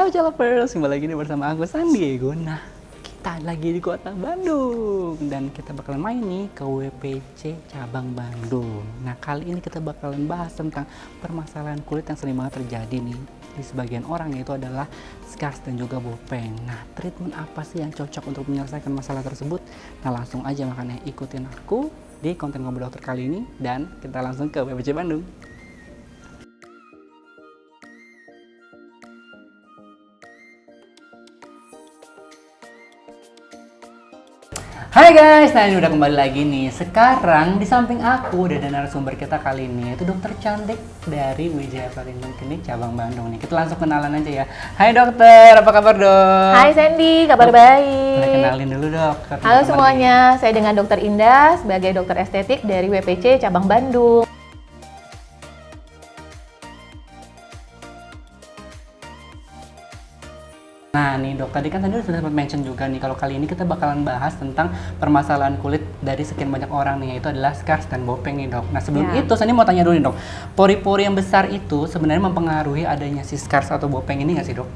Halo Lovers, kembali lagi nih bersama aku Sandiego. Nah, kita lagi di kota Bandung dan kita bakalan main nih ke WPC cabang Bandung. Nah, kali ini kita bakalan bahas tentang permasalahan kulit yang sering banget terjadi nih di sebagian orang, yaitu adalah scars dan juga bopeng. Nah, treatment apa sih yang cocok untuk menyelesaikan masalah tersebut? Nah, langsung aja makanya ikutin aku di konten Ngobrol Dokter kali ini dan kita langsung ke WPC Bandung. Hai guys, nah ini udah kembali lagi nih. Sekarang di samping aku udah ada narasumber kita kali ini, yaitu dokter cantik dari Wijaya Platinum Clinic cabang Bandung nih. Kita langsung kenalan aja ya. Hai dokter, apa kabar dok? Hai Sandy, kabar baik. Boleh kenalin dulu dok. Halo semuanya, saya dengan Dokter Indah sebagai dokter estetik dari WPC cabang Bandung. Nah nih dok, tadi sudah sempat mention juga nih kalau kali ini kita bakalan bahas tentang permasalahan kulit dari sekian banyak orang nih, yaitu adalah scars dan bopeng nih dok. Nah sebelum itu, saya mau tanya dulu nih dok, pori-pori yang besar itu sebenarnya mempengaruhi adanya si scars atau bopeng ini nggak sih dok?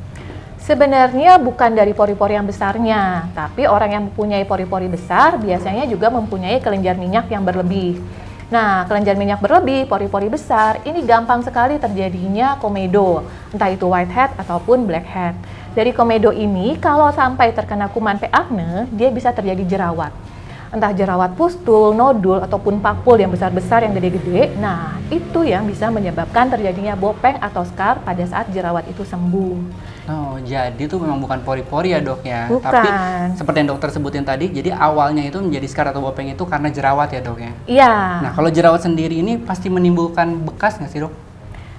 Sebenarnya bukan dari pori-pori yang besarnya, tapi orang yang mempunyai pori-pori besar biasanya juga mempunyai kelenjar minyak yang berlebih. Nah, kelenjar minyak berlebih, pori-pori besar, ini gampang sekali terjadinya komedo, entah itu whitehead ataupun blackhead. Dari komedo ini, kalau sampai terkena kuman P. acne, dia bisa terjadi jerawat. Entah jerawat pustul, nodul, ataupun papul yang besar-besar, yang gede-gede. Nah, itu yang bisa menyebabkan terjadinya bopeng atau scar pada saat jerawat itu sembuh. Oh, jadi itu memang bukan pori-pori ya dok ya? Bukan. Tapi seperti yang dokter sebutin tadi, jadi awalnya itu menjadi scar atau bopeng itu karena jerawat ya dok ya? Iya. Nah, kalau jerawat sendiri ini pasti menimbulkan bekas nggak sih dok?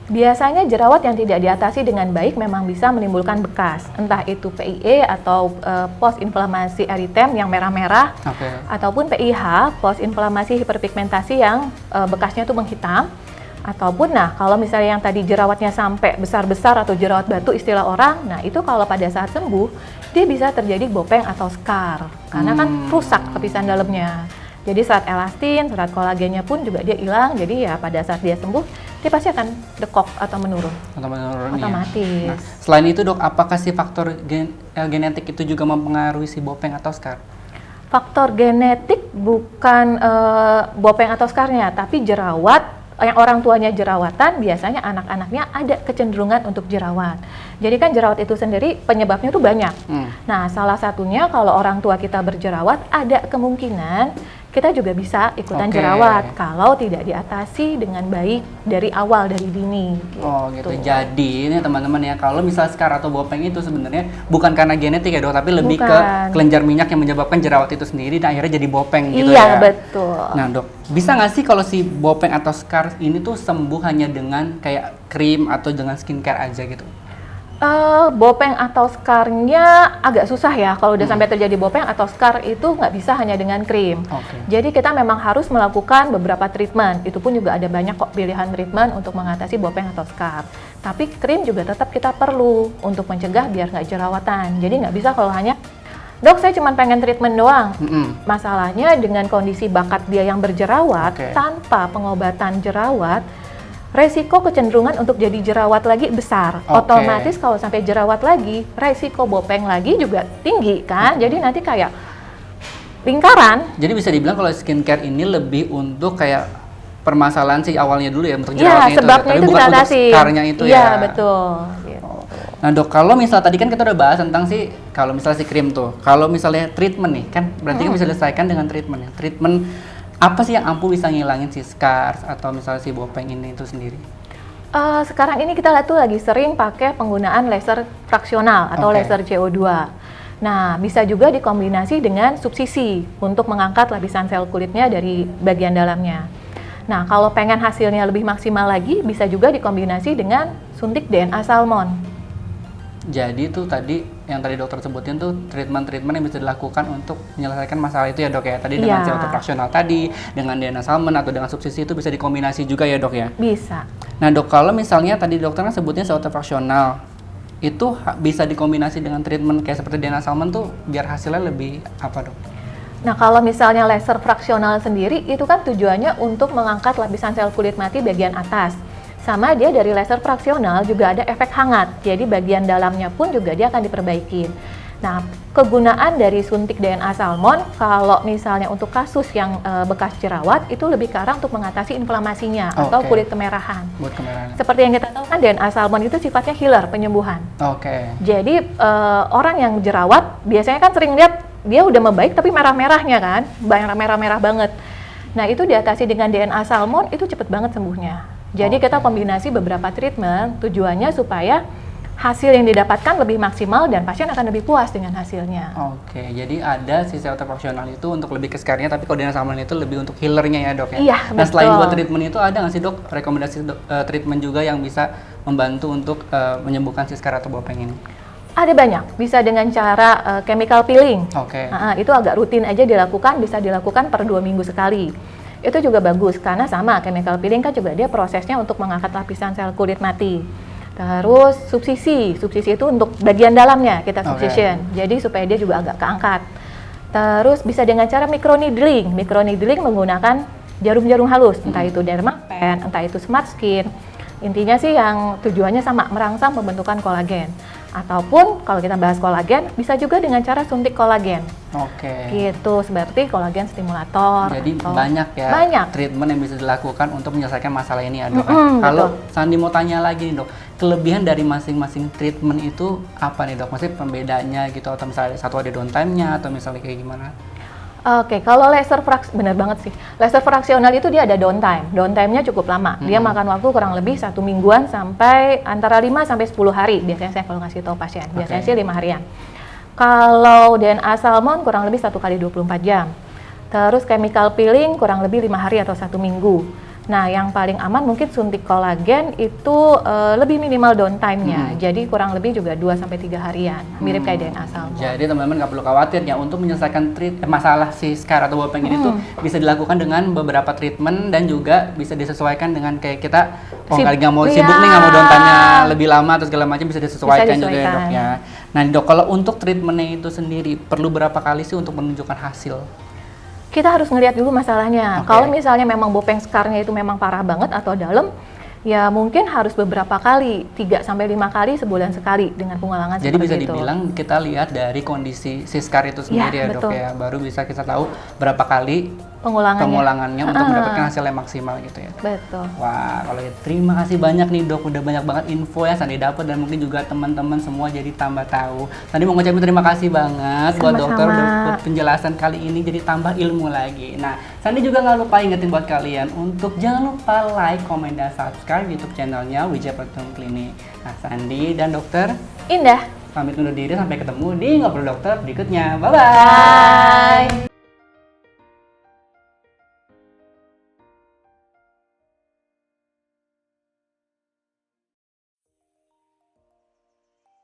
Biasanya jerawat yang tidak diatasi dengan baik memang bisa menimbulkan bekas, entah itu PIE atau post inflamasi eritem yang merah-merah, ataupun PIH, post inflamasi hiperpigmentasi yang bekasnya tuh menghitam, ataupun nah kalau misalnya yang tadi jerawatnya sampai besar-besar atau jerawat batu istilah orang, nah itu kalau pada saat sembuh dia bisa terjadi bopeng atau scar karena kan rusak lapisan dalamnya. Jadi serat elastin, serat kolagennya pun juga dia hilang. Jadi ya pada saat dia sembuh, dia pasti akan dekok atau menurun. Otomatis. Ya. Nah, selain itu dok, apakah si faktor genetik itu juga mempengaruhi si bopeng atau scar? Faktor genetik bukan bopeng atau scarnya, tapi jerawat. Yang orang tuanya jerawatan, biasanya anak-anaknya ada kecenderungan untuk jerawat. Jadi kan jerawat itu sendiri penyebabnya tuh banyak. Nah, salah satunya kalau orang tua kita berjerawat, ada kemungkinan kita juga bisa ikutan jerawat kalau tidak diatasi dengan baik dari awal, dari dini. Gitu. Oh gitu. Jadi ini teman-teman ya, kalau misal scar atau bopeng itu sebenarnya bukan karena genetik ya dok, tapi lebih ke kelenjar minyak yang menyebabkan jerawat itu sendiri dan akhirnya jadi bopeng gitu ya. Iya betul. Nah dok, bisa nggak sih kalau si bopeng atau scar ini tuh sembuh hanya dengan kayak krim atau dengan skincare aja gitu? Bopeng atau scarnya agak susah ya, kalau udah sampai terjadi bopeng atau scar itu nggak bisa hanya dengan krim. Jadi kita memang harus melakukan beberapa treatment, itu pun juga ada banyak kok pilihan treatment untuk mengatasi bopeng atau scar. Tapi krim juga tetap kita perlu untuk mencegah biar nggak jerawatan. Jadi nggak bisa kalau hanya, dok saya cuma pengen treatment doang. Masalahnya dengan kondisi bakat dia yang berjerawat, tanpa pengobatan jerawat, resiko kecenderungan untuk jadi jerawat lagi besar. Otomatis kalau sampai jerawat lagi, resiko bopeng lagi juga tinggi kan. Jadi nanti kayak lingkaran. Jadi bisa dibilang kalau skincare ini lebih untuk kayak permasalahan sih awalnya dulu ya, untuk jerawatnya itu. Sebabnya tapi itu bukan untuk scarnya itu ya. Iya betul. Gitu. Nah dok, kalau misal tadi kan kita udah bahas tentang kalau misalnya si krim tuh, kalau misalnya treatment nih kan berarti kan bisa diselesaikan dengan treatment ya. Treatment apa sih yang ampuh bisa ngilangin si scars atau misalnya si bopeng ini itu sendiri? Sekarang ini kita tuh lagi sering pakai penggunaan laser fraksional atau laser CO2. Nah, bisa juga dikombinasi dengan subsisi untuk mengangkat lapisan sel kulitnya dari bagian dalamnya. Nah, kalau pengen hasilnya lebih maksimal lagi, bisa juga dikombinasi dengan suntik DNA salmon. Jadi tuh tadi yang tadi dokter sebutin tuh treatment-treatment yang bisa dilakukan untuk menyelesaikan masalah itu ya dok ya. Tadi dengan CO2 fraksional tadi, dengan DNA salmon atau dengan subsisi itu bisa dikombinasi juga ya dok ya? Bisa. Nah dok, kalau misalnya tadi dokter kan sebutnya CO2 fraksional, itu bisa dikombinasi dengan treatment kayak seperti DNA salmon tuh biar hasilnya lebih apa dok? Nah kalau misalnya laser fraksional sendiri itu kan tujuannya untuk mengangkat lapisan sel kulit mati bagian atas. Sama dia dari laser fraksional juga ada efek hangat, jadi bagian dalamnya pun juga dia akan diperbaikin. Nah, kegunaan dari suntik DNA salmon kalau misalnya untuk kasus yang bekas jerawat itu lebih ke arah untuk mengatasi inflamasinya atau kulit kemerahan. Buat kemerahan. Seperti yang kita tahu kan DNA salmon itu sifatnya healer, penyembuhan. Jadi orang yang jerawat biasanya kan sering lihat dia udah membaik tapi merah-merahnya kan, merah-merah banget. Nah, itu diatasi dengan DNA salmon itu cepet banget sembuhnya. Jadi kita kombinasi beberapa treatment tujuannya supaya hasil yang didapatkan lebih maksimal dan pasien akan lebih puas dengan hasilnya. Jadi ada si seoter fraksional itu untuk lebih ke scarnya, tapi kalau DNA salmon itu lebih untuk healernya ya dok ya? Iya, nah betul. Selain buat treatment itu ada nggak sih dok rekomendasi treatment juga yang bisa membantu untuk menyembuhkan si scar atau bopeng ini? Ada banyak, bisa dengan cara chemical peeling. Itu agak rutin aja dilakukan, bisa dilakukan per 2 minggu sekali. Itu juga bagus, karena sama chemical peeling kan juga dia prosesnya untuk mengangkat lapisan sel kulit mati. Terus subsisi itu untuk bagian dalamnya kita subcision, jadi supaya dia juga agak keangkat. Terus bisa dengan cara microneedling menggunakan jarum-jarum halus, entah itu Dermapen, entah itu Smart Skin. Intinya sih yang tujuannya sama, merangsang pembentukan kolagen. Ataupun kalau kita bahas kolagen, bisa juga dengan cara suntik kolagen. Gitu, seperti kolagen stimulator. Jadi banyak ya treatment yang bisa dilakukan untuk menyelesaikan masalah ini ya dok. Kalau Sandi mau tanya lagi nih dok, kelebihan dari masing-masing treatment itu apa nih dok? Maksudnya pembedanya gitu, atau misalnya satu ada downtime-nya, atau misalnya kayak gimana? Kalau laser bener banget sih. Laser fraksional itu dia ada downtime. Downtime-nya cukup lama. Dia makan waktu kurang lebih 1 mingguan sampai antara 5 sampai 10 hari. Biasanya saya kalau ngasih tahu pasien. Biasanya sih 5 harian. Kalau DNA salmon kurang lebih 1 kali 24 jam. Terus chemical peeling kurang lebih 5 hari atau 1 minggu. Nah, yang paling aman mungkin suntik kolagen itu lebih minimal downtime-nya. Jadi kurang lebih juga 2-3 harian. Mirip kayak DNA salmon. Jadi teman-teman nggak perlu khawatir ya untuk menyelesaikan masalah si scar atau bopeng ini tuh bisa dilakukan dengan beberapa treatment dan juga bisa disesuaikan dengan kayak kita nggak mau sibuk nih, nggak mau downtime-nya lebih lama atau segala macam bisa disesuaikan juga ya dok ya. Nah dok, kalau untuk treatmentnya itu sendiri perlu berapa kali sih untuk menunjukkan hasil? Kita harus ngelihat dulu masalahnya. Kalau misalnya memang bopeng scarnya itu memang parah banget atau dalam, ya mungkin harus beberapa kali, 3-5 kali sebulan sekali dengan pengulangan seperti itu. Jadi bisa dibilang kita lihat dari kondisi si scar itu sendiri ya dok ya, baru bisa kita tahu berapa kali pengulangannya untuk mendapatkan hasil yang maksimal gitu ya. Betul. Wah, kalau gitu terima kasih banyak nih dok, udah banyak banget info ya Sandi dapat, dan mungkin juga teman-teman semua jadi tambah tahu. Sandi mau ngucapin terima kasih banget buat dokter buat penjelasan kali ini, jadi tambah ilmu lagi. Nah, Sandi juga nggak lupa ingetin buat kalian untuk jangan lupa like, comment, dan subscribe YouTube channelnya Wijaya Pertum Klinik. Nah, Sandi dan dokter Indah pamit undur diri, sampai ketemu di Ngobrol Dokter berikutnya. Bye-bye!